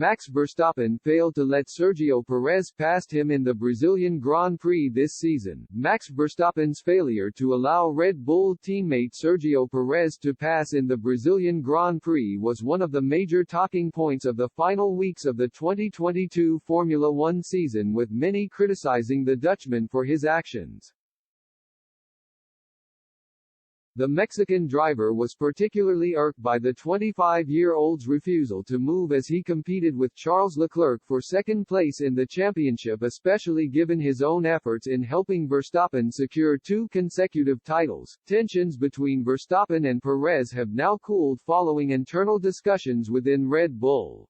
Max Verstappen failed to let Sergio Perez pass him in the Brazilian Grand Prix this season. Max Verstappen's failure to allow Red Bull teammate Sergio Perez to pass in the Brazilian Grand Prix was one of the major talking points of the final weeks of the 2022 Formula One season, with many criticizing the Dutchman for his actions. The Mexican driver was particularly irked by the 25-year-old's refusal to move as he competed with Charles Leclerc for second place in the championship, especially given his own efforts in helping Verstappen secure 2 consecutive titles. Tensions between Verstappen and Perez have now cooled following internal discussions within Red Bull.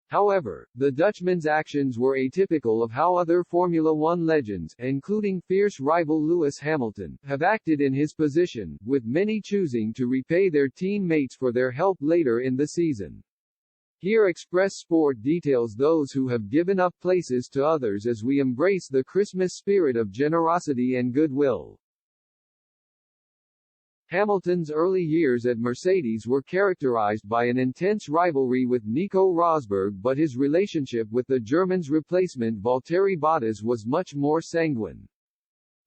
However, the Dutchman's actions were atypical of how other Formula One legends, including fierce rival Lewis Hamilton, have acted in his position, with many choosing to repay their teammates for their help later in the season. Here Express Sport details those who have given up places to others as we embrace the Christmas spirit of generosity and goodwill. Hamilton's early years at Mercedes were characterized by an intense rivalry with Nico Rosberg, but his relationship with the German's replacement Valtteri Bottas was much more sanguine.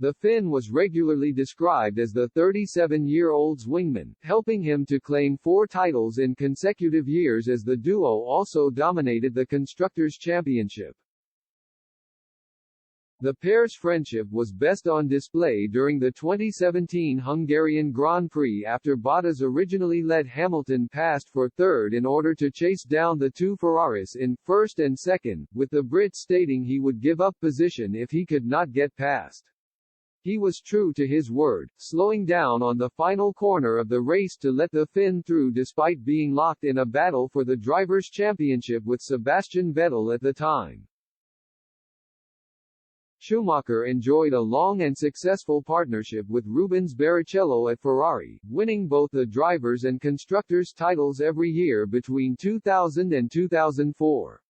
The Finn was regularly described as the 37-year-old's wingman, helping him to claim 4 titles in consecutive years as the duo also dominated the Constructors' Championship. The pair's friendship was best on display during the 2017 Hungarian Grand Prix, after Bottas originally let Hamilton pass for third in order to chase down the 2 Ferraris in first and second, with the Brit stating he would give up position if he could not get past. He was true to his word, slowing down on the final corner of the race to let the Finn through despite being locked in a battle for the Drivers' Championship with Sebastian Vettel at the time. Schumacher enjoyed a long and successful partnership with Rubens Barrichello at Ferrari, winning both the Drivers' and Constructors' titles every year between 2000 and 2004.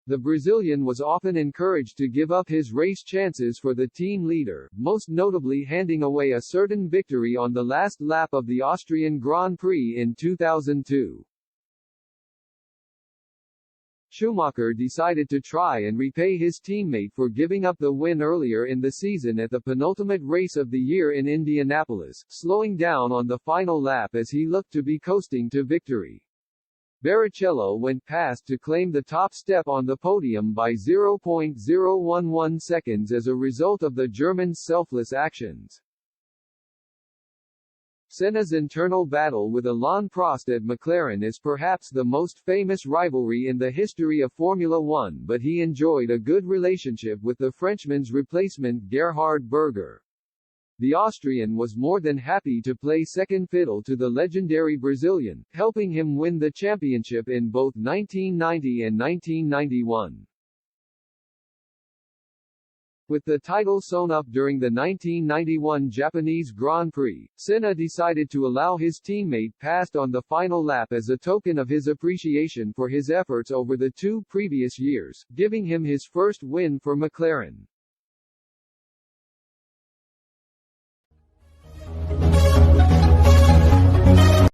The Brazilian was often encouraged to give up his race chances for the team leader, most notably handing away a certain victory on the last lap of the Austrian Grand Prix in 2002. Schumacher decided to try and repay his teammate for giving up the win earlier in the season at the penultimate race of the year in Indianapolis, slowing down on the final lap as he looked to be coasting to victory. Barrichello went past to claim the top step on the podium by 0.011 seconds as a result of the German's selfless actions. Senna's internal battle with Alain Prost at McLaren is perhaps the most famous rivalry in the history of Formula One, but he enjoyed a good relationship with the Frenchman's replacement Gerhard Berger. The Austrian was more than happy to play second fiddle to the legendary Brazilian, helping him win the championship in both 1990 and 1991. With the title sewn up during the 1991 Japanese Grand Prix, Senna decided to allow his teammate past on the final lap as a token of his appreciation for his efforts over the 2 previous years, giving him his first win for McLaren.